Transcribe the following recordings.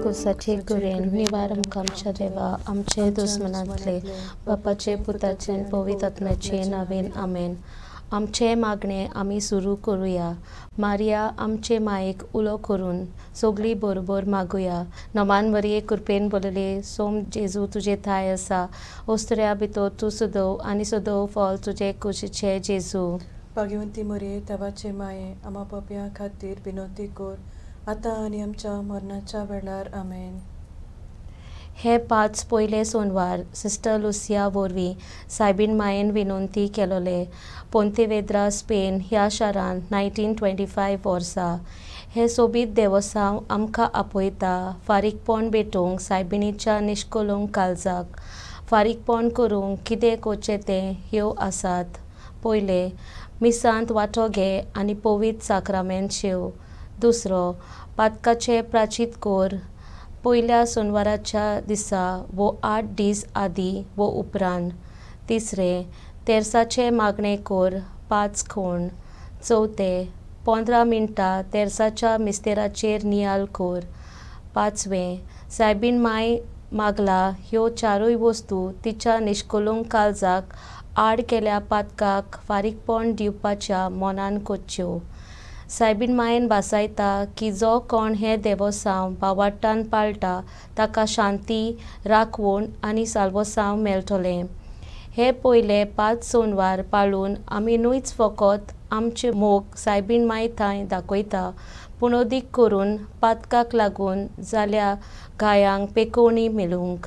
कुसाचे गुरेन निवारम आमच्या देवा आमचे दुस्मनांतले बापाचे पुताचे आनी पवित्र आत्म्याचे नावेन आमेन. आमचे मागणे आमी सुरू करूया. मारिया आमचे मायेक उलो करून सगळी बरोबर मागुया. नमान वरये कृपेन बोलले सोम जेजू तुजे थाय आसा. ओस्तऱ्या भितर तूं सदव आनी सदव फॉल तुजे कुशीचे जेजू. भाग्यवंती मरिये देवाचे माये आमा पापयां खातीर विनंती कर आतां आनी आमच्या मरणाच्या वेळार आमेन. हे 5 पयले सोनवार सिस्टर लुसिया वरवीं सायबीन मायेन विनंती केलोले. पोंतेवेद्रा स्पेन ह्या शारान 1925 वर्सा. हे सोबीत देवसांव आमकां आपयता फारीकपण भेटूंक सायबिणीच्या निश्कोलूंक काळजाक. फारीकपण करूंक कितें करचें तें ह्यो आसात. पयले मिसांत वांटो घे आनी पवित्र साक्रामेंत शेव. दुसरो पातकाचे प्राचीत कर पयल्या सोनवाराच्या दिसा वो 8 दीस आदीं वो उपरांत. तिसरे तेर्साचे मागणे कर 5 खण. चवथे 15 मिनटां तेर्साच्या मिस्तेराचेर नियाल कर. पांचवे सायबीन माय मागला ह्यो 4 वस्तू तिच्या निश्कोलूंक काळजाक आड केल्या पातकाक फारीकपण दिवपाच्या मोनान करच्यो. सायबीन मायेन भासायता की जो कोण हे देवसांव भावार्थान पाळटा ताका शांती, राखवण आनी साल्वसांव मेळटलें. हे पयले 5 सोनवार पाळून आमी न्हूच फकत आमचे मोग सायबीन माय थंय दाखयता पूण अदीक करून पातकाक लागून जाल्या गायांक पेकोवणी मेळूंक.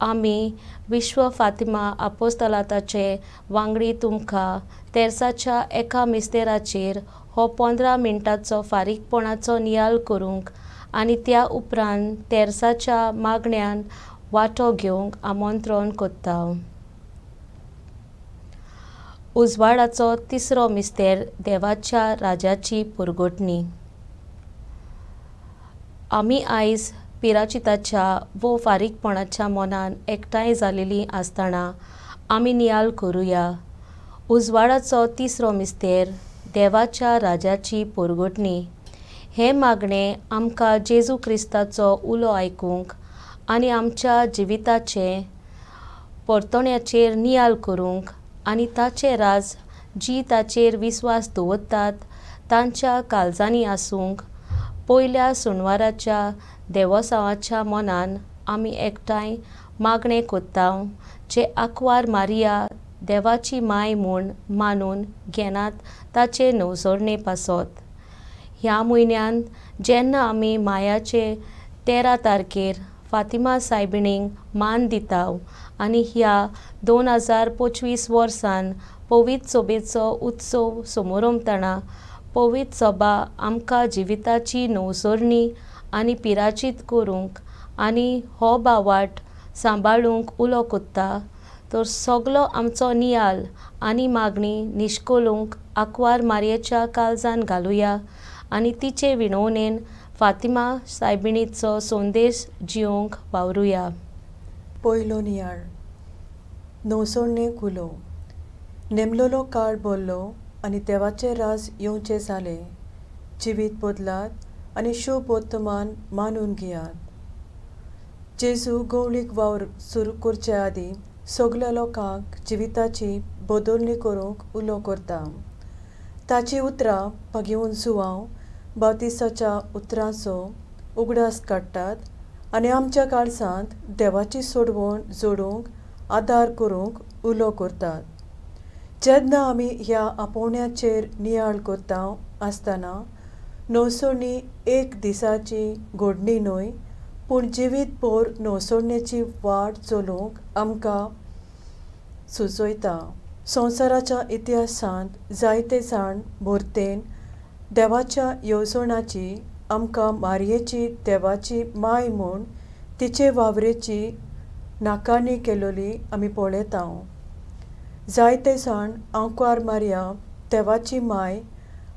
आमी विश्व फातिमा आपोस्तलाताचे वांगडी तुमकां तेर्साच्या एका मिस्तेराचेर हो 15 मिनटांचो फारीकपणाचो नियाल करूंक आनी त्या उपरांत तेर्साच्या मागण्यान वांटो घेवंक आमंत्रण करता. उजवाडाचो तिसरो मिस्तेर देवाच्या राजाची परगटणी. आमी आयज पिराचिताच्या वो फारीकपणाच्या मोनान एकठांय जालेलीं आसतना आमी नियाल करूया. उजवाडाचो तिसरो मिस्तेर देवाच्या राजाची परगटणी. हे मागणे आमकां जेजू क्रिस्ताचो उलो आयकूंक आनी आमच्या जिविताचे परतण्याचेर नियाल करूंक आनी ताचें राज जी ताचेर विस्वास दवरतात तांच्या काळजांनी आसूंक पयल्या सोनवाराच्या देवसांवाच्या मोनान आमी एकठांय मागणें कोत्ता जे आंकवार मारिया देवाची माय म्हूण मानून घेनात ताचे नवसोरणे पासत. ह्या म्हयन्यांत जेन्ना आमी मायाचे 13 तारखेर फातिमा सायबिणींक मान दिता आनी ह्या 2025 वर्सान पवित्र सोबेचो उत्सव समोरमतना पवित्र सोबा आमकां जिविताची नवसोरणी आनी पिराचीत करूंक आनी हो भावार्थ सांबाळूंक उलो कोत्ता तर सगलो आमचो नियाल आनी मागणी निश्कोलूंक आंकवार मारयेच्या काळजान घालुया आनी तिचे विणवणेन फातिमा सायबिणीचो संदेश जिवंक वावरुया. पयलो नियाळ. नवसोरणे उलो. नेमलोलो काळ बोल्लो आनी देवाचें राज येवचें जालें. जिवीत बदलात आनी शुभ वर्तमान मानून घेयात. जेजू गवळीक वावर सुरू करचे आदीं सगल्या लोकांक जिविताची बदलणी करूंक उलो करता. ताची उतरां भाग्यवन सुवांव बावतिसाच्या उतरांचो उगडास काडटात आनी आमच्या काळजांत देवाची सोडवण जोडूंक आदार करूंक उलो करतात. जेन्ना आमी ह्या आपोवण्याचेर नियाळ करता आसतना नवसोरणी एक दिसाची घडणी न्हय पूण जिवीतभर नवसोरणेची वाट चलोवंक आमकां सुचयता. संवसाराच्या इतिहासांत जायते जाण भरतेन देवाच्या येवजणाची आमकां मारयेची देवाची माय म्हूण तिचे वावरेची नाकानी केलोली आमी पळयता. जायते जाण आंकवार मारया देवाची माय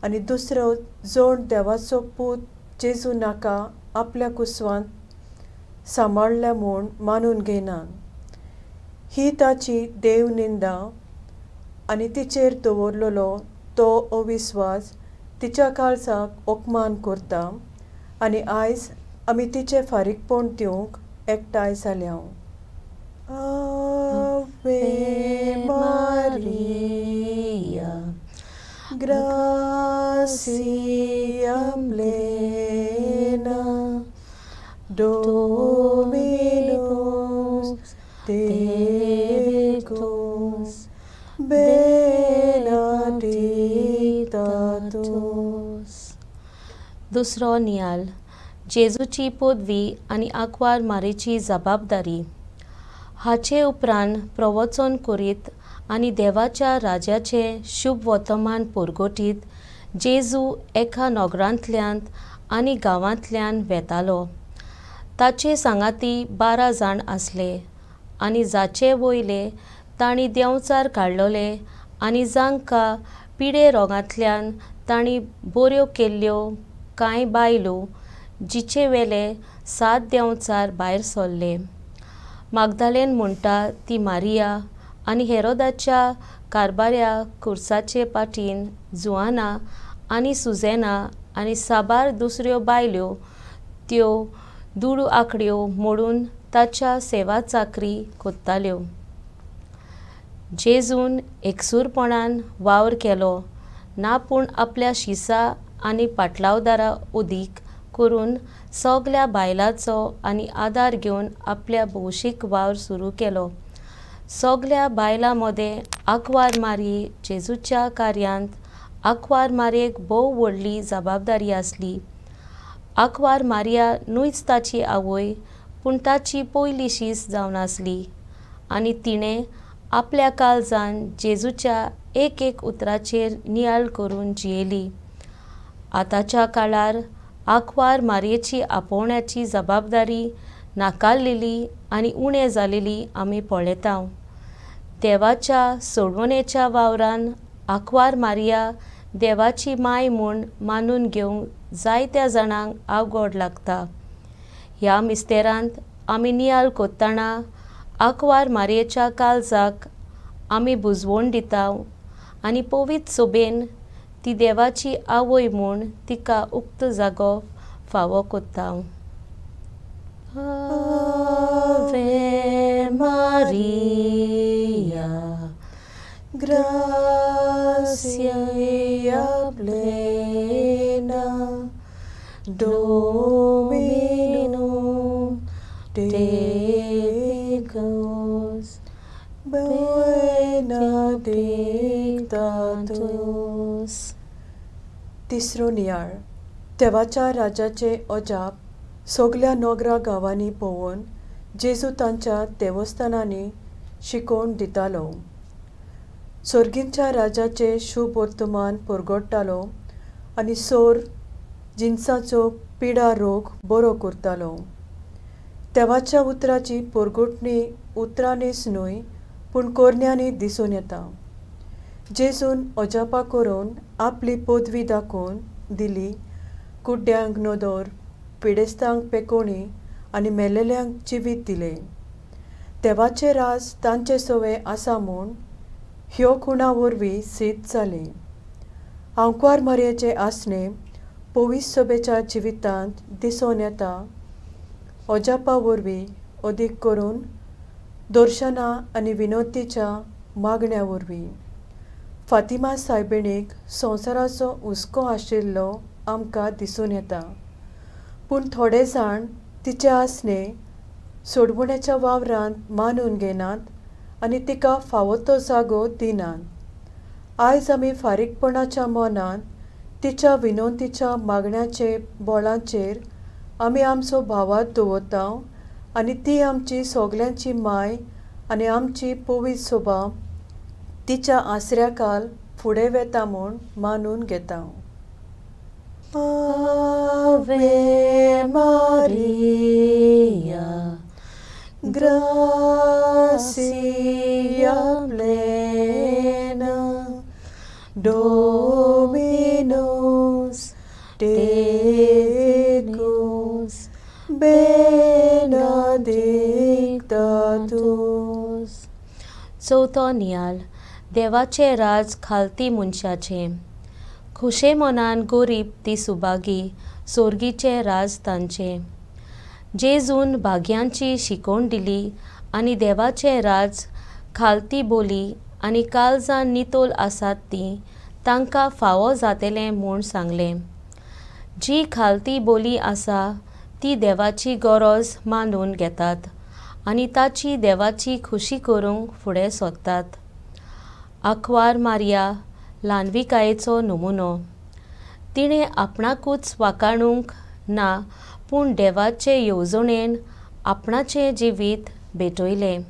आनी दुसरो जोड देवाचो पूत जेजू नाका आपल्या कुसवांत सांबाळल्या म्हूण मानून घेयनात. ही ताची देवनिंदा आनी तिचेर दवरलेलो तो अविस्वास तिच्या काळजाक अपमान करता आनी आयज आमी तिचे फारीकपण दिवंक एकठांय जाल्या. Ave Maria, gracia plena, Dominus tecum, benedicta tu. दुसरो नियाल. जेजूची पदवी आनी आंकवार मारेची जबाबदारी. हाचे उपरांत प्रवचन करीत आनी देवाच्या राज्याचे शुभ वर्तमान परगटीत जेजू एका नगरांतल्यान आनी गांवांतल्यान वेतालो. ताचे सांगाती 12 जाण आसले आनी जाचे वयले तांणी देंवचार काडलोले आनी जांकां पिडे रोगांतल्यान तांणी बऱ्यो केल्ल्यो कांय बायलो, जिचे वेले 7 देंवचार भायर सरले. मागदालेन म्हणटा ती मारिया आनी हेरोदाच्या कारभाऱ्या खुर्साचे पाटीन जुआना आनी सुजेना आनी साबार दुसऱ्यो बायल्यो त्यो दुडू आंकड्यो मोडून ताच्या सेवा चाकरी कोत्ताल्यो. जेजून एकसूरपणान वावर केलो ना, पूण आपल्या शिसा आनी पाटलावदारा उदीक करून सगल्या बायलांचो आनी आदार घेवन आपल्या भौशीक वावर सुरू केलो. सगल्या बायलां मदें आंकवार मारी जेजूच्या कार्यांत आंकवार मारयेक भोव व्हडली जबाबदारी आसली. आंकवार मारिया न्हूच ताची आवय, पूण ताची पयली शीस जावन आसली आनी तिणें आपल्या काळजान जेजूच्या एक एक उतराचेर नियाळ करून जियेली. आतांच्या काळार आंकवार मारयेची आपोवण्याची जबाबदारी नाकारलेली आनी उणें जालेली आमी पळयता. देवाच्या सोडवणेच्या वावरान आंकवार मारिया देवाची माय म्हूण मानून घेवंक जायत्या जाणांक आवगड लागता. ह्या मिस्तेरांत आमी नियाळ कोत्ताना आंकवार मारयेच्या काळजाक आमी बुजवण दिता आनी पवित्र सोबेन ती देवाची आवय म्हूण तिका उक्त जागो फावो कोत्ता. Ave Maria, gracia plena, Dominus tecum, benedicta tu. तिसरो नियाळ. देवाच्या राजाचे अजाप सगल्या नगरा गांवांनी पळोवन जेजू तांच्या देवस्थानांनी शिकोवन दितालो. सर्गींच्या राजाचे शुभ वर्तमान परगडटालो आनी सोर जिन्साचो पिडा रोग बरो करतालो. देवाच्या उतराची परगटणी उतरांनीच न्हय, पूण कोरण्यांनी दिसून येता. जेजून अजापा करून आपली पदवी दाखोवन दिली. कुड्ड्यांक नदर, पिडेस्तांक पेकोणी आनी मेलेल्यांक जिवीत दिले. देवाचे राज तांचे सवे आसा म्हूण ह्यो खुणा वरवीं सिद्ध जालें. आंकवार मारयेचे आसणे पवित्र सभेच्या जिवितांत दिसून येता. अजापा वरवीं अदीक करून दर्शनां आनी विनोदीच्या मागण्या वरवीं. फातिमा सायबिणीक संवसाराचो हुस्को आशिल्लो आमकां दिसून येता, पूण थोडे जाण तिचे आसणे सोडवण्याच्या वावरांत मानून घेनात आनी तिका फावो तो जागो दिनात. आयज आमी फारीकपणाच्या मनान तिच्या विनोदीच्या मागण्याचे बोळांचेर आमी आमचो भावार्थ दवरता आनी ती आमची सगल्यांची माय आनी आमची पवित्र सोबा तिच्या आसऱ्याकाल फुडें वेता म्हूण मानून घेता. Ave Maria, gracia plena, Dominus tecum, benedicta tu. चवथो नियाल. देवाचे राज खालती मनशाचे. खुशे मनान गरीब ती सुबागी, सोर्गीचे राज तांचे. जेजून भाग्यांची शिकोवण दिली आनी देवाचें राज खालती बोली आनी काळजां नितोल आसात ती तांकां फावो जातलें म्हूण सांगलें. जी खालती बोली आसा ती देवाची गरज मानून घेतात आनी ताची देवाची खुशी करूंक फुडें सोदतात. आंकवार मारिया ल्हानविकायेचो नमुनो. तिणें आपणाकूच वाखाणूंक ना पूण देवाचे येवजणेन आपणाचें जिवीत भेटयलें.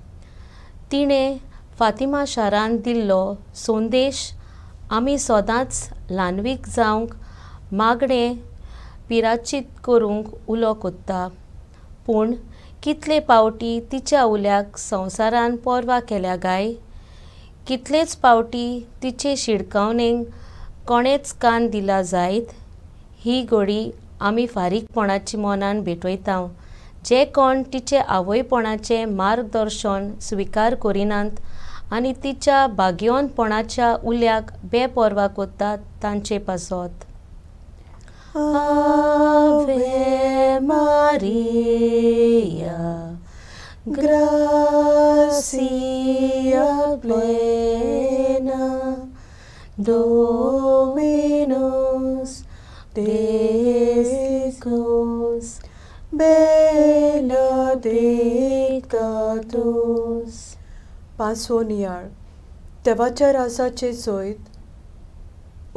तिणें फातिमा शारांत दिल्लो संदेश आमी सदांच ल्हानवीक जावंक मागणें पिराचीत करूंक उलो कोत्ता. पूण कितले पावटी तिच्या उल्याक संवसारान परवा केल्या गाय. कितलेच पावटी तिचे शिडकावणेक कोणेच कान दिला जायत. ही घडी आमी फारीकपणाची मनान भेटयता जे कोण तिचे आवयपणाचें मार्गदर्शन स्विकार करिनात आनी तिच्या भाग्यवानपणाच्या उल्याक बेपरवा कोत्तात तांचे पासत. Ave Maria, gracia plena, Dominus tecus, benedicta tus. पांचवो नियाळ. देवाच्या रासाचे सोयत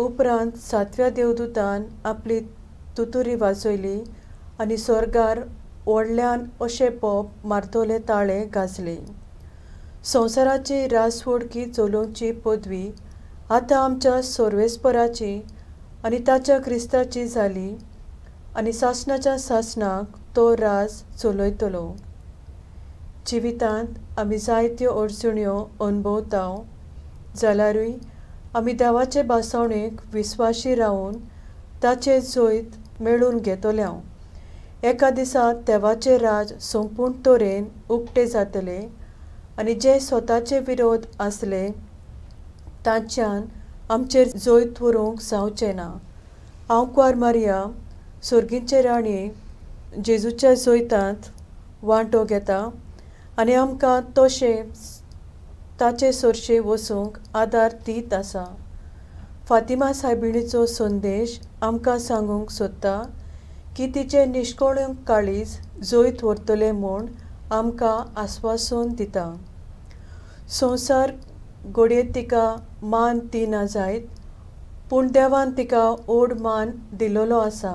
उपरांत सातव्या देवदूतान आपली तुतुरी वाजयली आनी स्वर्गार व्हडल्यान अशें पोप मारतोले ताळे घासले. संवसाराची रासवडकी चलोवची पदवी आतां आमच्या सर्वेस्पराची आनी ताच्या क्रिस्ताची जाली आनी सासणाच्या सासणाक तो रास चलयतलो. जिवितांत आमी जायत्यो अडचण्यो अणभवताव जाल्यारूय आमी देवाचे बासवणेक विस्वाशी रावन ताचे जैत मेळून घेतल्याव. एका दिसा देवाचे राज संपूर्ण तरेन उक्ते जातले आनी जे स्वताचे विरोध आसले तांच्यान आमचेर जैत व्हरूंक जावचें ना. आंकवार मारिया सर्गीचे राणी जेजूच्या जैतांत वांटो घेता आनी आमकां तशें ताचे सरशे वचूंक आदार दीत आसा. फातिमा सायबिणीचो संदेश आमकां सांगूंक सोदता की तिचे निश्कळूंक काळीज जैत व्हरतले म्हूण आमकां आस्वासन दिता. संवसार घडयेंत तिका मान दिना जायत पूण देवान तिका ओड मान दिलोलो आसा.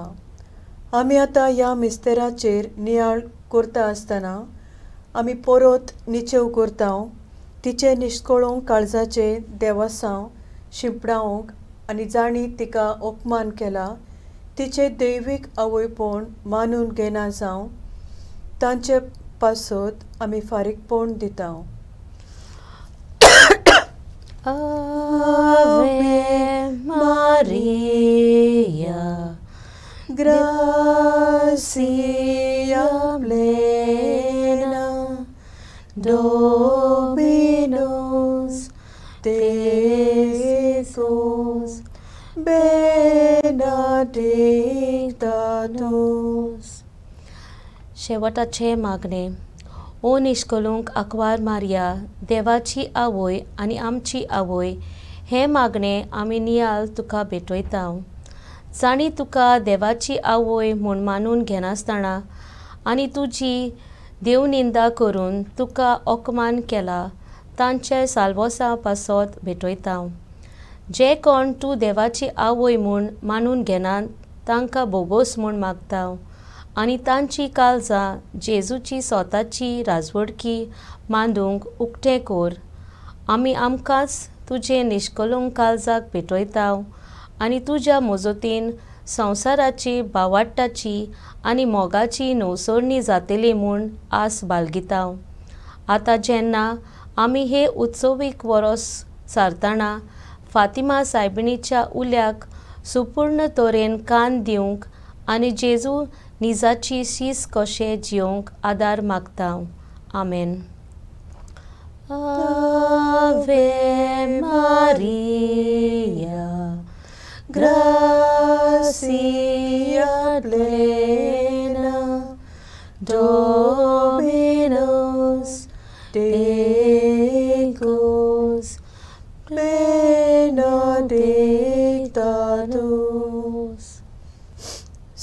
आमी आतां ह्या मिस्तेराचेर नियाळ करता आसतना आमी परत निचेव करतांव तिचे निश्कळोवंक काळजाचे देवासांव शिंपडावंक आनी जाणी तिका अपमान केला तिचे दैवीक आवयपण मानून घेना जावं तांचे पासत आमी फारीकपण दितांव. Ave Maria, gracia plena, Dominus tecus, benedicta tus. शेवटाचे मागणे. ओ निश्कलूंक आंकवार मारिया, देवाची आवय आनी आमची आवय, हे मागणे आमी नियाळ तुका भेटयतांव. जाणी तुका देवाची आवय म्हूण मानून घेनासतना आनी तुजी देवनिंदा करून तुका अपमान केला तांचे साल्वोसा पासत भेटयतांव. जे कोण तूं देवाची आवय म्हूण मानून घेनात तांकां बोगोस म्हूण मागतांव आनी तांची काळजां जेजूची स्वताची राजवडकी मांदूंक उक्तें कर. आमी आमकांच तुजे निश्कलूंक काळजाक भेटयतांव आनी तुज्या मजतीन संवसाराची बावाटाची आनी मोगाची नवसरणी जातली म्हूण आस बाळगितांव. आतां जेन्ना आमी हे उत्सवीक वरोस सारतना फातिमा सायबिणीच्या उल्याक सुपूर्ण तरेन कान दिवंक आनी जेजू निजाची शीस कशें जियोंक आदार मागतांव. आमेन. Ave Maria, gracia plena,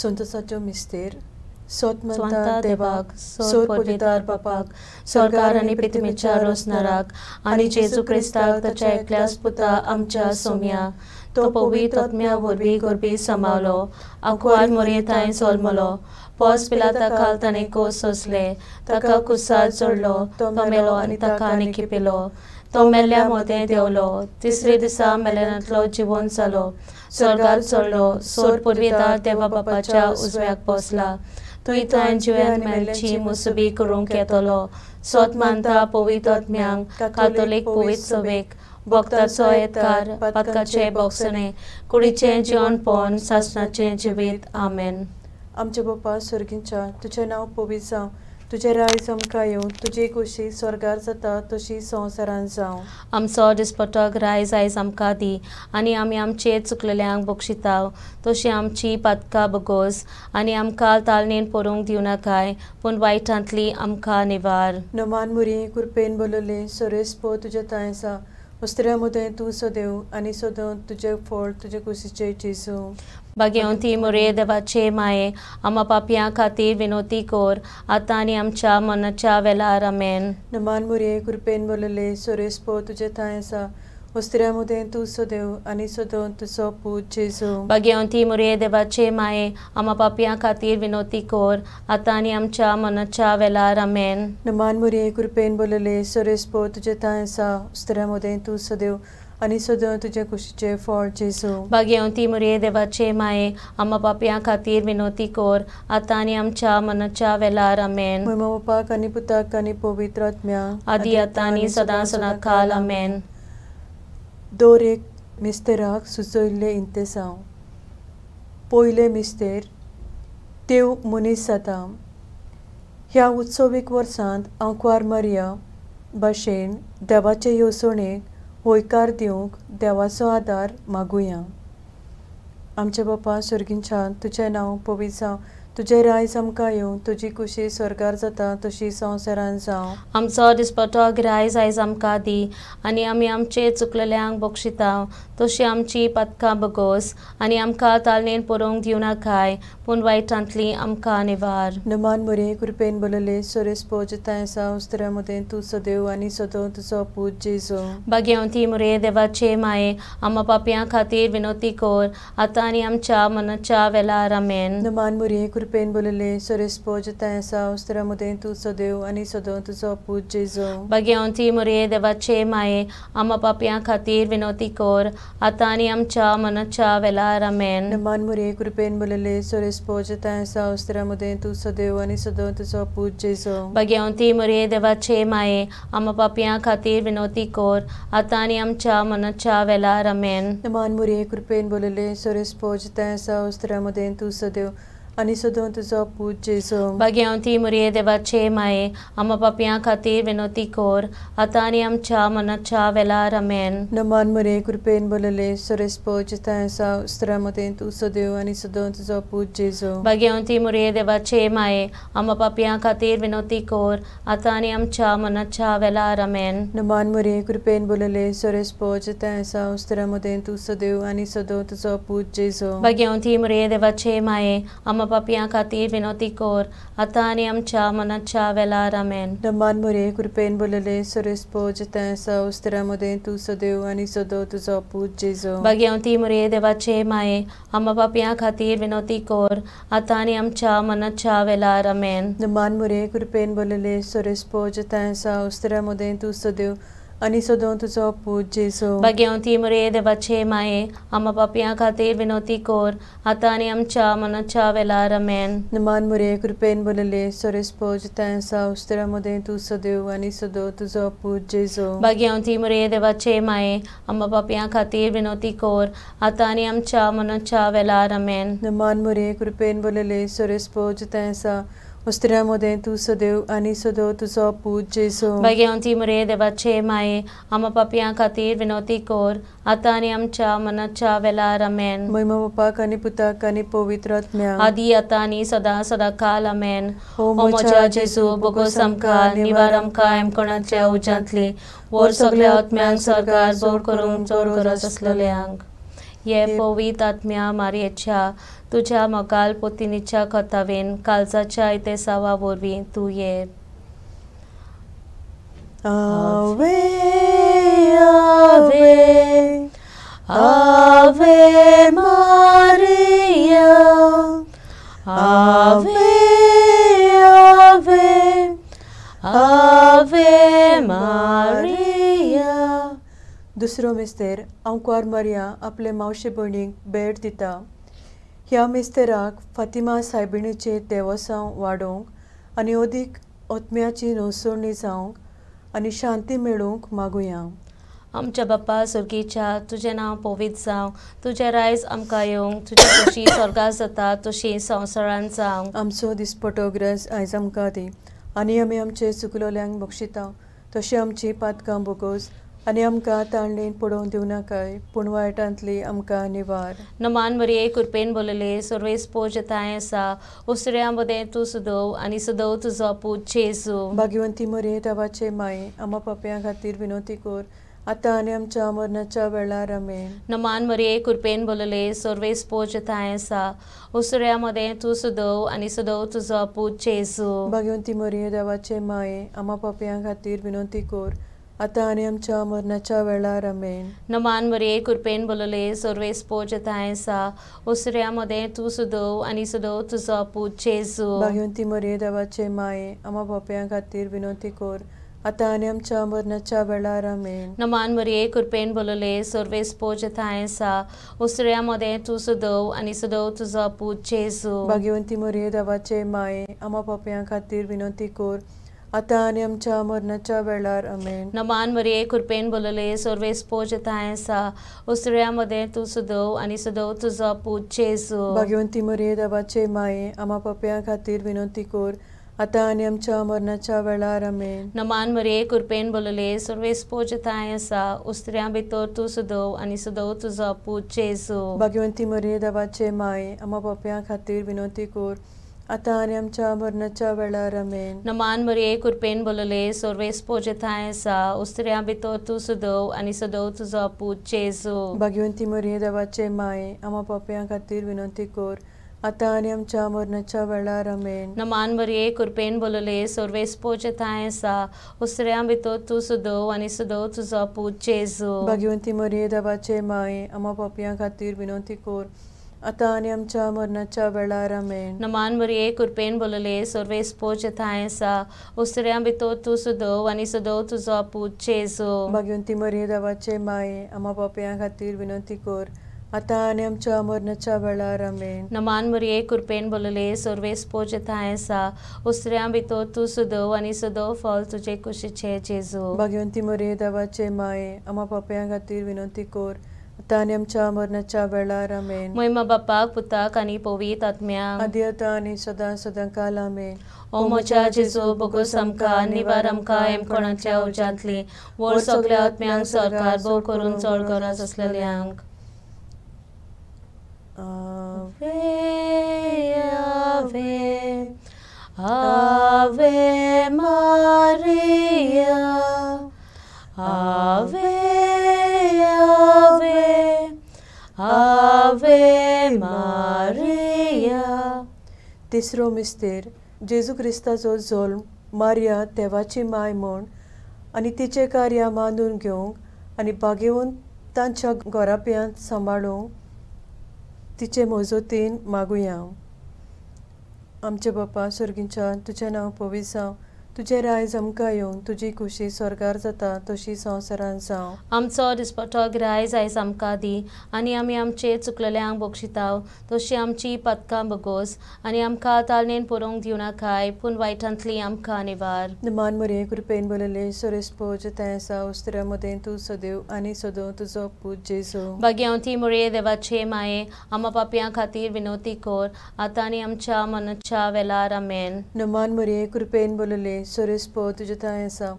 संतोषाचो मिस्तेर स्वता स्वतंत्र देवाक सोर पवित्र बापाक स्वर्गार आनी पृथ्वीच्या रोसनाराक आनी जेजू क्रिस्ताक ताच्या एकल्याच पुता आमच्या सोम्या तो पवित्र आत्म्या वरवीं गोरबी समावलो आंकवार मोरे थंय सोलमलो पोस पिलाता खाल ताणें कोस सोंसले ताका कुसार चडलो तो मेलो आनी ताका आनी किपिलो तो मेल्ल्या मोदें देंवलो तिसरे दिसा मेल्यांतलो जिवोन जालो स्वर्गार चडलो सोर पवित्र देवा बापाच्या उजव्याक बसला तुय थंय जिव्यान मेल्ची मुसबी करूंक येतलो सोत मानता पवित्र आत्म्यांक कातोलीक पवित्र सवेक भक्ताचो येतकार पातकाचे बोगसणे कुडीचें जेवण पोवन सासणाचें जिवीत आमेन. आमचे बापा स्वर्गींच्या तुझें नांव पवित्र जावं तुझें रायज आमकां येवं तुजी कुशी स्वर्गार जाता तशी संवसारांत जावं. आमचो दिसपटोक रायज आयज आमकां दी आनी आमी आमचे चुकलेल्यांक बक्षिताव तशी आमची पातकां बगोस आनी आमकां तालणेन पडूंक दिवं नाकाय पूण वायटांतली आमकां निवार. नमान मुरी कुरपेन बोलले सोरेस पो तुजे थंय आसा उस्त्र्या मुदें तूं सोदेव आनी सोदून तुजें फळ तुजे कुशीचें जेजू. भाग्यवंती मोरे देवाचे माये आमा पापयां खातीर विनोती कोर आतां आनी आमच्या मनाच्या वेळार आमेन. नमान मुरी कुरपेन बोलले सोरेस पो तुजे थंय आसा उस्त्र्या मुदें तूं सोदेव आनी सोदून तुजो पूत जेजू. भाग्यवंती मोरे देवाचे माये आमा पापयां खातीर विनोती कोर आतां आनी आमच्या मनाच्या वेळार आमेन. नमान मुरी कुरपेन बोलले सोरेस पो तुजे थंय आसा उस्त्र्या मुदें तूं सोदेव आनी सोदून तुजे कुशीचें फळ जेजू. भाग्यवंती मोरे देवाचे माये आमा पापयां खातीर विनोती कोर आतां आनी आमच्या मनाच्या वेळार आमेन. महिमा बापाक आनी पुताक आनी पवित्र आत्म्याक आदी आतां आनी सदां सदांकाल आमेन. दर एक मिस्तेराक सुचयल्ले इंतेसांव. पयले मिस्तेर देव मनीस जाता. ह्या उत्सवीक वर्सांत आंकवार मारिया भाशेन देवाचे येवजणेक होयकार दिवंक देवाचो आदार मागुया. आमचे बापा स्वर्गींच्यान तुजें नांव पवित्र जावं तुजें रायज आमकां येवं तुजी कुशी स्वर्गार जाता तशी संवसारांत जावं. आमचो दिसपटोक रायज आयज आमकां दी आनी आमी आमचे चुकलेल्यांक बक्षिताव तशी आमची पातकां बगोस आनी आमकां तालणेन पडूंक दिवं नाकाय पूण वायटांतली आमकां निवार. नमान मुरे कुरपेन बोलले सोरेस पो थंय आसा उस्त्र्या मुदें तूं सोदेव आनी सोदून तुजो पूत जेजू. भाग्यवंती मोरे देवाचे माये आमा पापयां खातीर विनोती कोर आतां आनी आमच्या मनाच्या वेळार आमेन. नमान मुरे कुरपेन बोलले सोरेस पो थंय आसा उस्त्र्या मुदें तूं सोदेव आनी सोदून तुजो पूत जेजू. भाग्यवंती मोरे देवाचे माये आमा पापयां खातीर विनोती कोर आतां आनी आमच्या मनाच्या वेळार आमेन. नमान मुरे कुरपेन बोलले सोरेस पो थंय आसा उस्त्र्या मुदें तूं सोदेव आनी सोदून तुजो पूत जेजू. भाग्यवंती मोरे देवाचे माये आमा पापयां खातीर विनोती कोर आतां आनी आमच्या मनाच्या वेळार आमेन. नमान मुरे कुरपेन बोलले सोरेस पो थंय आसा उस्त्र्या मुदें तूं सोदेव आनी सोदून तुजो पूत जेजू. भाग्यवंती मोरे देवाचे माये आमा पापयां खातीर विनोती कोर आतां आनी आमच्या मनाच्या वेळार आमेन. नमान मुरे कुरपेन बोलले सोरेस पो थंय आसा उस्त्र्या मुदें तूं सोदेव आनी सोदून तुजो पूत जेजू. भाग्यवंती मोरे देवाचे माये आमा पापयां खातीर विनोती कोर आतां आनी आमच्या मनाच्या वेळार आमेन. नमान मुरे कुरपेन बोलले सोरेस पो थंय आसा उस्त्र्या मुदें तूं सोदेव आनी सोदून तुजो पूत जेजू. भाग्यवंती मोरे देवाचे माये आमा पापयां खातीर विनोती कोर आतां आनी आमच्या मनाच्या वेळार आमेन. नमान मुरे कुरपेन बोलले सोरेस पो थंय आसा उस्त्र्या मुदें तूं सोदेव आनी सोदून तुजो पूत जेजू. भाग्यवंती मोरे देवाचे माये आमा पापयां खातीर विनोती कोर आतां आनी आमच्या मनाच्या वेळार आमेन. नमान मुरे कुरपेन बोलले सोरेस पो थंय आसा उस्त्र्या मुदें तूं सोदेव आनी सोदून तुजो पूत जेजू. भाग्यवंती मोरे देवाचे माये आमा पापयां खातीर विनोती कोर आतां आनी आमच्या मनाच्या वेळार आमेन. नमान मुरे कुरपेन बोलले सोरेस पो थंय आसा उस्त्र्या मुदें तूं सोदेव आनी सोदून तुजो पूत जेजू. भाग्यवंती मोरे देवाचे माये आमा पापयां खातीर विनोती कोर आतां आनी आमच्या मनाच्या वेळार आमेन. नमान मुरे कुरपेन बोलले सोरेस पो थंय आसा उस्त्र्या मुदें तूं सोदेव आनी सोदून तुजो पूत जेजू. भाग्यवंती मोरे देवाचे माये आमा पापयां खातीर विनोती कोर आतां आनी आमच्या मनाच्या वेळार आमेन. महिमा बापाक आनी पुताक आनी पवित्र आत्म्याक आदी आतां आनी सदां सदांकाल आमेन. ओ म्हज्या जेजू बगोस आमकां निवार आमकां एमकोणाच्या उज्यांतली वर सगल्या आत्म्यांक सरकार जोड करूंक जोड गरज आसलेल्यांक. हे पवित्र आत्म्या मारयेच्या तुझ्या मोगाल पोतिनीच्या खतावेन काळजाच्या इतेसावा वरवीं तूं ये. Ave, Ave, Ave Maria, Ave, Ave, Ave Maria. दुसरो मिस्तेर अंकुआर मरिया आपले मावशे भयणीक भेट दिता. ह्या मिस्तेराक फातिमा सायबिणीचे देवसांव वाडोवंक आनी अदीक आत्म्याची न्हवसणी जावंक आनी शांती मेळूंक मागुया. आमच्या बाप्पा सुर्गीच्या तुझें नांव पवित्र जावं, तुझें रायज आमकां येवंक, तुजी खुशी स्वर्गांत जाता तशी संवसारांत जावंक. आमचो दिसपटो ग्रस आयज आमकां दी आनी आमी आमचे चुकलोल्यांक बक्षिता तशी आमची पातकां बोगोस आनी आमकां ताळणेन पडोवन दिवं नाकाय पूण वायटांतली आमकां निवार. नमान मरिये कृपेन बोलले सर्वेस पोजताय आसा उसऱ्या मदें तूं सुदोव आनी सुदोव तुजो पूत जेजू. भाग्यवंती मरिये देवाचे माये आमा पापयां खातीर विनोती कोर आतां आनी आमच्या मरणाच्या वेळार आमेन. नमान मरिये कृपेन बोलले सर्वेस पोजताय आसा उसऱ्या मदें तूं सुदोव आनी सुदोव तुजो पूत जेजू. भाग्यवंती मरिये देवाचे माये आमा पापयां खातीर विनोती कोर आतां आनी आमच्या मरणाच्या वेळार आमेन. नमान मरिये कृपेन बोलले सर्वेस पोजताय आसा उसऱ्या मदें तूं सुदोव आनी सुदोव तुजो पूत जेजू. भाग्यवंती मरिये देवाचे माये आमा पापयां खातीर विनोती कोर आतां आनी आमच्या मरणाच्या वेळार आमेन. नमान मरिये कृपेन बोलले सर्वेस पोजताय आसा उसऱ्या मदें तूं सुदोव आनी सुदोव तुजो पूत जेजू. भाग्यवंती मरिये देवाचे माये आमा पापयां खातीर विनोती कोर आतां आनी आमच्या मरणाच्या वेळार आमेन. नमान मरिये कृपेन बोलले सर्वेस पोजताय आसा उसऱ्या मदें तूं सुदोव आनी सुदोव तुजो पूत जेजू. भाग्यवंती मरिये देवाचे माये आमा पापयां खातीर विनोती कोर आतां आनी आमच्या मरणाच्या वेळार आमेन. नमान मरिये कृपेन बोलले सर्वेस पोजताय आसा उसऱ्या भितर तूं सुदोव आनी सुदोव तुजो पूत जेजू. भाग्यवंती मरिये देवाचे माये आमा पापयां खातीर विनोती कोर आतां आनी आमच्या मरणाच्या वेळार आमेन. नमान मरिये कृपेन बोलले सर्वेस पोजताय आसा उसऱ्या भितर तूं सुदोव आनी सुदोव तुजो पूत जेजू. भाग्यवंती मरिये देवाचे माये आमा पापयां खातीर विनोती कोर आतां आनी आमच्या मरणाच्या वेळार आमेन. नमान मरिये कृपेन बोलले सर्वेस पोजताय आसा उसऱ्या भितर तूं सुदोव आनी सुदोव तुजो पूत जेजू. भाग्यवंती मरिये देवाचे माये आमा पापयां खातीर विनोती कोर आतां आनी आमच्या मरणाच्या वेळार आमेन. नमान मरिये कृपेन बोलले सर्वेस पोजताय आसा उसऱ्या भितर तूं सुदोव आनी सुदोव तुजो पूत जेजू. भाग्यवंती मरिये देवाचे माये आमा पापयां खातीर विनोती कोर आतां आनी आमच्या मरणाच्या वेळार आमेन. नमान मरिये कृपेन बोलले सर्वेस पोजताय आसा उसऱ्या भितर तूं सुदोव आनी सुदोव फळ तुजे कुशीचे जेजू. भाग्यवंती मरिये देवाचे माये आमा पापयां खातीर विनोती कोर आतां आनी आमच्या मरणाच्या वेळार आमेन. महिमा बापाक पुताक आनी पवित्र आत्म्याक आदी आतां आनी सदां सदां काल आमेन. ओ म्हज्या जेजू बोगूस आमकां निवार आमकां हेमखणाच्या उज्यांतली वर सगल्या आत्म्यांक सरकार भोव करून चड गरज आसलेल्यांक. Ave, Ave, Ave Maria, Ave, Ave, Ave Maria. तिसरो मिस्तेर जेजू क्रिस्ताचो जल्म मारिया देवाची माय म्हूण आनी तिचे कार्या मानून घेवंक आनी भाग्यवंतांच्या घोराप्यांत सांबाळूंक तिचे मोजोतीन मागुया. आमचे बाप्पा स्वर्गींच्यान तुजें नांव पवित्र जावं, तुजें रायज आमकां येवंक, तुजी खुशी स्वर्गार जाता तशी संवसारांत जावं. आमचो दिसपटो गिरायज आयज आमकां दी आनी आमी आमचे चुकलेल्यांक बक्षिताव तशी आमची पदकां बगोस आनी आमकां ताळणेन पडोवंक दिवं नाकाय पूण वायटांतली आमकां निवार. नमान मरिये कृपेन बोलले सोरेस पोजताय आसा उस्त्र्या मदें तूं सदैव आनी सदो तुजो पूत जेजू. भाग्यवंती मरिये देवाचे माये आमा पापयां खातीर विनोती कोर आतां आनी आमच्या मरणाच्या वेळार आमेन. नमान मरिये कृपेन बोलले सोरेस पोजताय आसा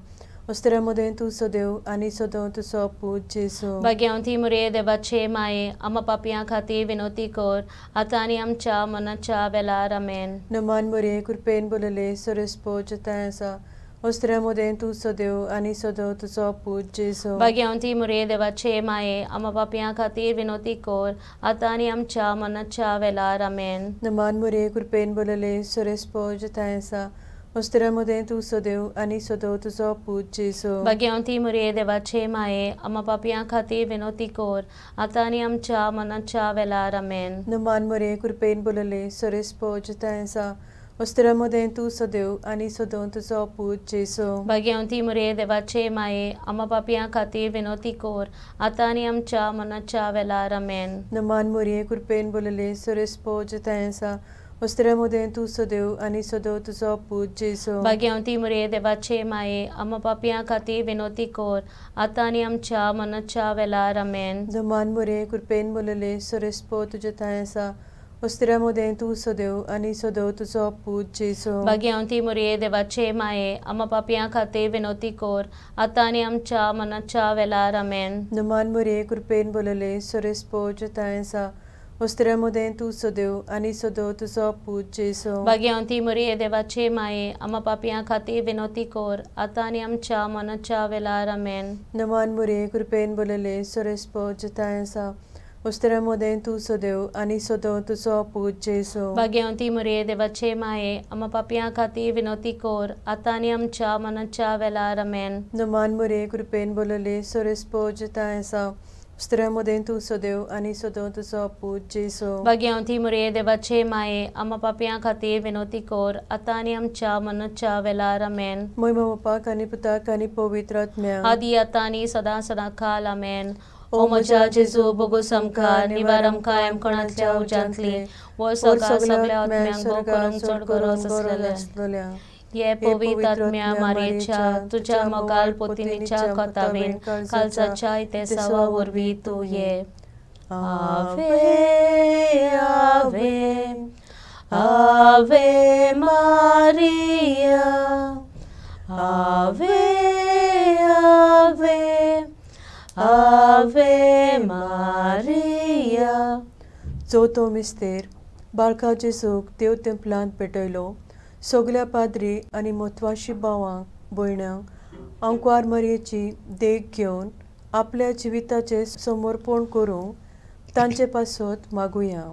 उस्त्र्या मदें तूं सदैव आनी सदो तुजो पूत जेजू. भाग्यवंती मरिये देवाचे माये आमा पापयां खातीर विनोती कोर आतां आनी आमच्या मरणाच्या वेळार आमेन. नमान मरिये कृपेन बोलले सोरेस पोजताय आसा ओस्त्र्या मदें तूं सदैव आनी सदो तुजो पूत जेजू भाग्यवंती मरे देवाचे माये आम्हा पापियां खातीर विनोती कोर आतां आनी आमच्या मनाच्या वेळार आमेन. नमान मुरे कृपेन बोलले सुरेश पोज थायसा ओस्त्र्या मदें तूं सदैव आनी सदो तुजो पूत जेजू भाग्यवंती मरे देवाचे माये आम्हा पापियां खातीर विनोती कोर आतां आनी आमच्या मनाच्या वेळार आमेन. नमान मुरे कृपेन बोलले सुरेश पोज थायसा ओस्त्र्या मदें तूं सदैव आनी सदो तुजो पूत जेजू भाग्यवंती मरे देवाचे माये आम्हा पापियां खातीर विनोती कोर आतां आनी आमच्या मनाच्या वेळार आमेन. नमान मुरे कृपेन बोलले सुरेश पोज थायसा ओस्त्र्या मदें तूं सदैव आनी सदो तुजो पूत जेजू भाग्यवंती मरे देवाचे माये आम्हा पापियां खातीर विनोती कोर आतां आनी आमच्या मनाच्या वेळार आमेन. नमान मुरे कृपेन बोलले सुरेश पोज थायसा ओस्त्र्या मदें तूं सदैव आनी सदो तुजो पूत जेजू भाग्यवंती मरे देवाचे माये आम्हा पापियां खातीर विनोती कोर आतां आनी आमच्या मनाच्या वेळार आमेन. नमान मुरे कृपेन बोलले सुरेश पोज थायसा ओस्त्र्या मदें तूं सदैव आनी सदो तुजो पूत जेजू भाग्यवंती मरे देवाचे माये आम्हा पापियां खातीर विनोती कोर आतां आनी आमच्या मनाच्या वेळार आमेन. नमान मुरे कृपेन बोलले सुरेश पोज थायसा ओस्त्र्या मदें तूं सदैव आनी सदो तुजो पूत जेजू भाग्यवंती मरे देवाचे माये आम्हा पापियां खातीर विनोती कोर आतां आनी आमच्या मनाच्या वेळार आमेन. नमान मुरे कृपेन बोलले सुरेश पोज थायसा ओस्त्र्या मदें तूं सदैव आनी सदो तुजो पूत जेजू भाग्यवंती मरे देवाचे माये आम्हा पापियां खातीर विनोती कोर आतां आनी आमच्या मनाच्या वेळार आमेन. महिमा बापाक आनी पुताक आनी पवित्र आत्म्याक आदी आतां आनी सदां सदां काल आमेन. ओ म्हज्या जेजू बोगूस आमकां निवार आमकां एमकणांतल्या उज्यांतली वो सगळ्या आत्म्यांक भोव करूंक चड गरज आसलेल्या ये पवित्र आत्म्या मारयेच्या तुज्या मोगाल पोतिनीच्या कोतावेन कालचाच्या इतेसावा वरवीं तूं ये. आवे आवे आवे मारिया आवे आवे आवे मारिया. चवथो मिस्तेर बाळका जेजूक देव तेंपलांत पेटयलो. सगल्या पाद्री आनी म्हत्वाची भावांक भयणांक आंकवार मरयेची देख घेवन आपल्या जिविताचें समर्पण करूंक तांचे पासत मागुया.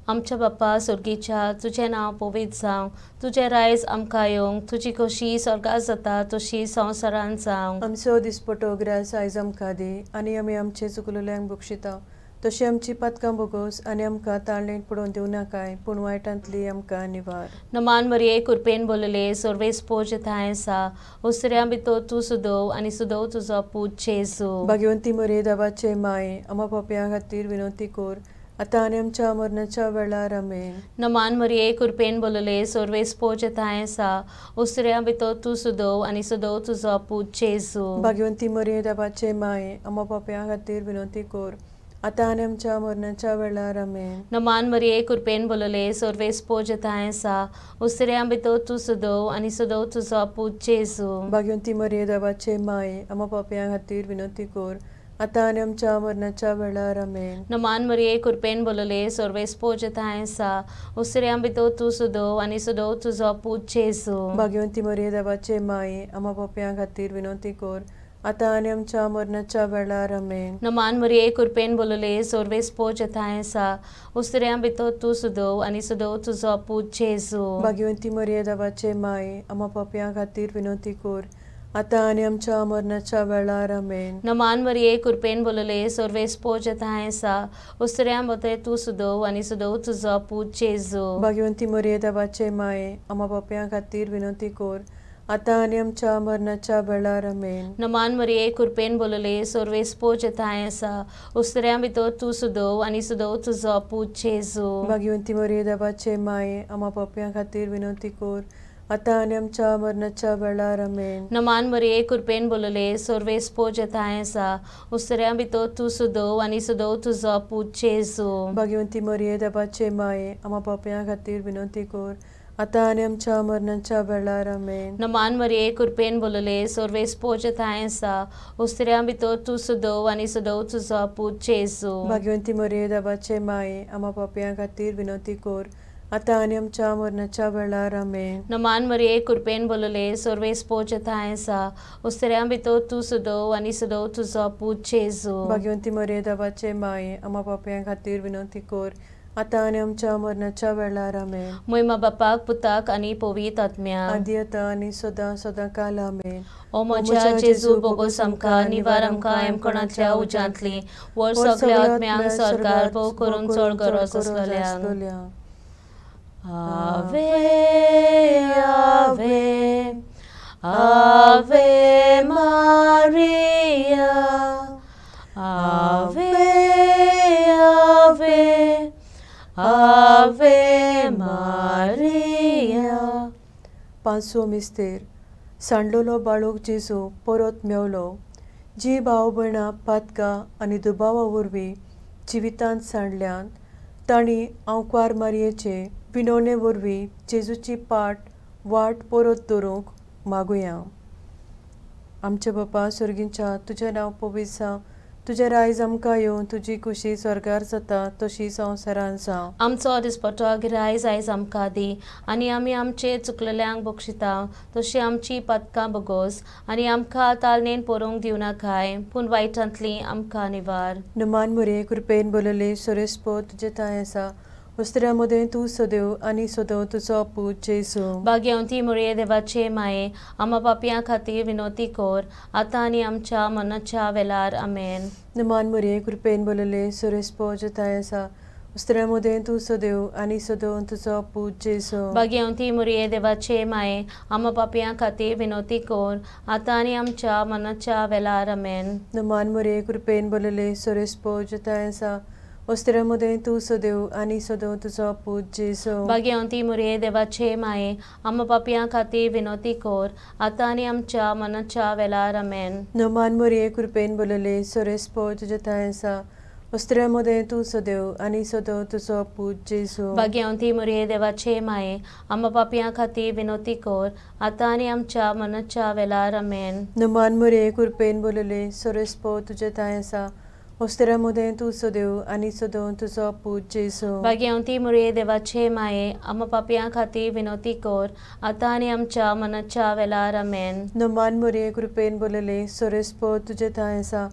आमच्या बाप्पा सुर्गीच्या तुजें नांव पवित्र जावं तुजें रायज आमकां येवंक तुजी कशी स्वर्गांत जाता तशी संवसारांत जावं. आमचो दिसपटो ग्रास आयज आमकां दी आनी आमी आमचे चुकलोल्यांक बक्षिता तशी आमची पातकां बोगोस आनी आमकां ताळणेंत पडोवन दिवं नाकाय पूण वायटांतली आमकां निवार. नमान मरये कृपेन बोलले सर्वेस पोज थायसा उसऱ्या भितर तूं सुदोव आनी सुदोव तुजो पूत जेजू. भाग्यवंती मरे देवाचे माये आम्हा पापयां खातीर विनोती कोर आतां आनी आमच्या मरणाच्या वेळार आमेन. नमान मरये कृपेन बोलले सर्वेस पोज थायसा उसऱ्या भितर तूं सुदोव आनी सुदोव तुजो पूत जेजू. भाग्यवंती मरे देवाचे माये आम्हा पापयां खातीर विनोती कोर आतां आनी आमच्या मरणाच्या वेळार आमेन. नमान मरये कृपेन बोलले सर्वेस पोज थायसा उसऱ्या भितर तूं सुदोव आनी सुदोव तुजो पूत जेजू. भाग्यवंती मरे देवाचे माये आम्हा पापयां खातीर विनोती कोर आतां आनी आमच्या मरणाच्या वेळार आमेन. नमान मरये कृपेन बोलले सर्वेस पोज थायसा उसऱ्या भितर तूं सुदोव आनी सुदोव तुजो पूत जेजू. भाग्यवंती मरे देवाचे माये आम्हा पापयां खातीर विनोती कोर आतां आनी आमच्या मरणाच्या वेळार आमेन. नमान मरये कृपेन बोलले सर्वेस पोज थायसा उसऱ्या भितर तूं सुदोव आनी सुदोव तुजो पूत जेजू. भाग्यवंती मरे देवाचे माये आम्हा पापयां खातीर विनोती कोर आतां आनी आमच्या मरणाच्या वेळार आमेन. नमान मरये कृपेन बोलले सर्वेस पोज थायसा उसऱ्या भितर तूं सुदोव आनी सुदोव तुजो पूत जेजू. भाग्यवंती मरे देवाचे माये आम्हा पापयां खातीर विनोती कोर आतां आनी आमच्या मरणाच्या वेळार आमेन. नमान मरये कृपेन बोलले सर्वेस पोज थायसा उसऱ्या भितर तूं सुदोव आनी सुदोव तुजो पूत जेजू. भाग्यवंती मरे देवाचे माये आम्हा पापयां खातीर विनोती कोर आतां आनी आमच्या मरणाच्या वेळार आमेन. नमान मरये कृपेन बोलले सर्वेस पोज थायसा उसऱ्या भितर तूं सुदोव आनी सुदोव तुजो पूत जेजू. भाग्यवंती मरे देवाचे माये आम्हा पापयां खातीर विनोती कोर आतां आनी आमच्या मरणाच्या वेळार आमेन. नमान मरये कृपेन बोलले सर्वेस पोज थायसा उसऱ्या भितर तूं सुदोव आनी सुदोव तुजो पूत जेजू. भाग्यवंती मरे देवाचे माये आम्हा पापयां खातीर विनोती कोर आता आनी आमच्या मरणाच्या वेळार आमेन. नमान मरिये कृपेन बोलले सर्वेस पोच थायसा उस्तऱ्यां भितर तूं सुदो आनी सुदो तुजो पूत जेजू. भाग्यवंती मरिये देवाचे माये आम्हा पापयां खातीर विनंती कर आता आनी आमच्या मरणाच्या वेळार आमेन. महिमा बापाक पुताक आनी पवित्र आत्म्या आदी आता आनी सदां सदां काल आमेन. ओ म्हज्या जेजू बोगोस आमकां निवार आमकां एमकोणांतल्या उज्यांतली वर सगळ्या आत्म्यांक सरकार भोव करून चड गरज आसलेल्या. आवे आवे आवे मारिया आवे आवे आवे मारिया. पांचवो मिस्तेर सांडलोलो बाळूक जेजू परत मेवलो. जी भाव भयणां पातकां आनी दुबावा वरवीं जिवितांत सांडल्यान तांणी आंवकार मारयेचे विनवणे वरवीं जेजूची वाट परत दवरूंक मागुया. आमचे बापा स्वर्गींच्या तुजें नांव पवित्र जावं. तुजें रायज आमकां येवन तुजी खुशी स्वर्गार जाता तशी संवसारांत जावं. आमचो दिसपटो गिरायज आयज आमकां दी आनी आमी आमचे चुकलेल्यांक बक्षिता तशी आमची पातकां बगोस आनी आमकां तालनेन परोवंक दिवनाकाय पूण वायटांतली आमकां निवार. नमान मरे कृपेन बोलले सोरेस्पो तुजे थंय आसा उस्तऱ्या मदें तूं सदैव आनी सदैव तुजो पूत जेजू. भाग्यवंती मरिये देवाचे माये आम्हा पापयां खातीर विनोती कर आतां आनी आमच्या मरणाच्या वेळार आमेन. नमान मरे कृपेन बोलले सोरेस्पो तुजे थंय आसा उस्तऱ्या मदें तूं सदैव आनी सदैव तुजो पूत जेजू. भाग्यवंती मरिये देवाचे माये आम्हा पापयां खातीर विनोती कर आतां आनी आमच्या मरणाच्या वेळार आमेन. नमान मरे कृपेन बोलले सोरेस्पो तुजे थंय आसा उस्तऱ्या मदें तूं सदैव आनी सदैव तुजो पूत जेजू. भाग्यवंती मरिये देवाचे माये आम्हा पापयां खातीर विनोती कर आतां आनी आमच्या मरणाच्या वेळार आमेन. नमान मरे कृपेन बोलले सोरेस्पो तुजे थंय आसा उस्तऱ्या मदें तूं सदैव आनी सदैव तुजो पूत जेजू. भाग्यवंती मरिये देवाचे माये आम्हा पापयां खातीर विनोती कर आतां आनी आमच्या मरणाच्या वेळार आमेन. नमान मरे कृपेन बोलले सोरेस्पो तुजे थंय आसा उस्तऱ्या मदें तूं सदैव आनी सदैव तुजो पूत जेजू. भाग्यवंती मरिये देवाचे माये आम्हा पापयां खातीर विनोती कर आतां आनी आमच्या मरणाच्या वेळार आमेन. नमान मरे कृपेन बोलले सोरेस्पो तुजे थंय आसा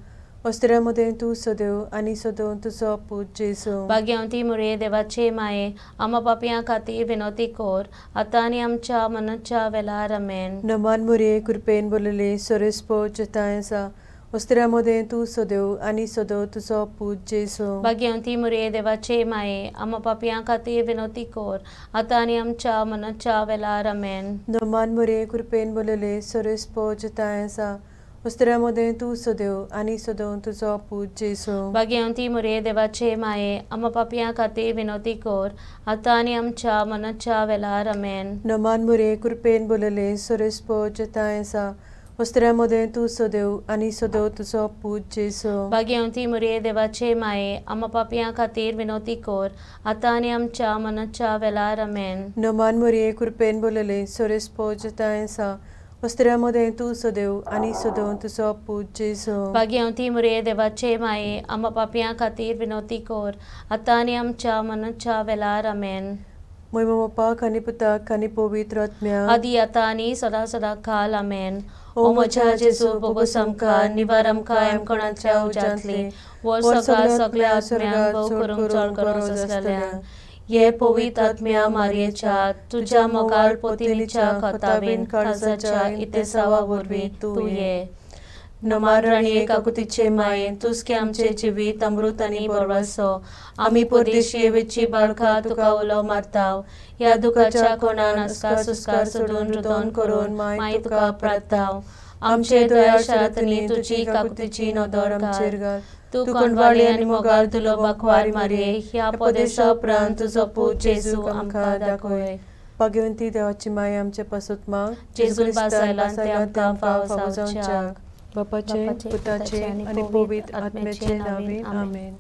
उस्तऱ्या मदें तूं सदैव आनी सदैव तुजो पूत जेजू. भाग्यवंती मरिये देवाचे माये आम्हा पापयां खातीर विनोती कर आतां आनी आमच्या मरणाच्या वेळार आमेन. नमान मरे कृपेन बोलले सोरेस्पो तुजे थंय आसा उस्तऱ्या मदें तूं सदैव आनी सदैव तुजो पूत जेजू. भाग्यवंती मरिये देवाचे माये आम्हा पापयां खातीर विनोती कर आतां आनी आमच्या मरणाच्या वेळार आमेन. नमान मरे कृपेन बोलले सोरेस्पो तुजे थंय आसा उस्तऱ्या मदें तूं सदैव आनी सदैव तुजो पूत जेजू. भाग्यवंती मरिये देवाचे माये आम्हा पापयां खातीर विनोती कर आतां आनी आमच्या मरणाच्या वेळार आमेन. नमान मरे कृपेन बोलले सोरेस्पो तुजे थंय आसा उस्तऱ्या मदें तूं सदैव आनी सदैव तुजो पूत जेजू. भाग्यवंती मरिये देवाचे माये आम्हा पापयां खातीर विनोती कर आतां आनी आमच्या मरणाच्या वेळार आमेन. नमान मरे कृपेन बोलले सोरेस्पो तुजे थंय आसा उस्तऱ्या मदें तूं सदैव आनी सदैव तुजो पूत जेजू. भाग्यवंती मरिये देवाचे माये आम्हा पापयां खातीर विनोती कर आतां आनी आमच्या मरणाच्या वेळार आमेन. महिमा बापाक आनी पुताक आनी पवित्र आत्म्याक आदी आतां आनी सदां सदां काल आमेन. ओ म्हज्या जेजू बोगोस आमकां निवार आमकां एमकोणांतल्या उज्यांतली वर सगळ्या आत्म्यांक भोव करूंक चड गरज आसलेल्या. ये पवित्र आत्म्या मारयेच्या तुज्या मोगाळ पोतिनीच्या खतावेन काळजाच्या इतेसावा वरवीं तूं ये. नमान राणये काकुतीचे माये तुस्के आमचे जिवीत अमृत आनी बरवासो आमी परदेशी येवेची बाळकां तुका उलो मारताव. ह्या दुखाच्या कोणान आसका सुस्कार सोडून रुदन करून माय तुका प्रार्थाव. आमचे दया शारातनी तुजी काकुतीची नदर आमचेर घाल. तू कोणवाळी आनी मोगाळ तुलो बाकवार मारये ह्या पदेसा उपरांत तुजो पूत जेजू आमकां दाखय. भाग्यवंती देवाची माय आमचे पासूत माग जेजून बासायला ते आमकां फाव जावच्याक. बापाचे पुताचे आनी पवित्र आत्म्याचे नावे आमेन.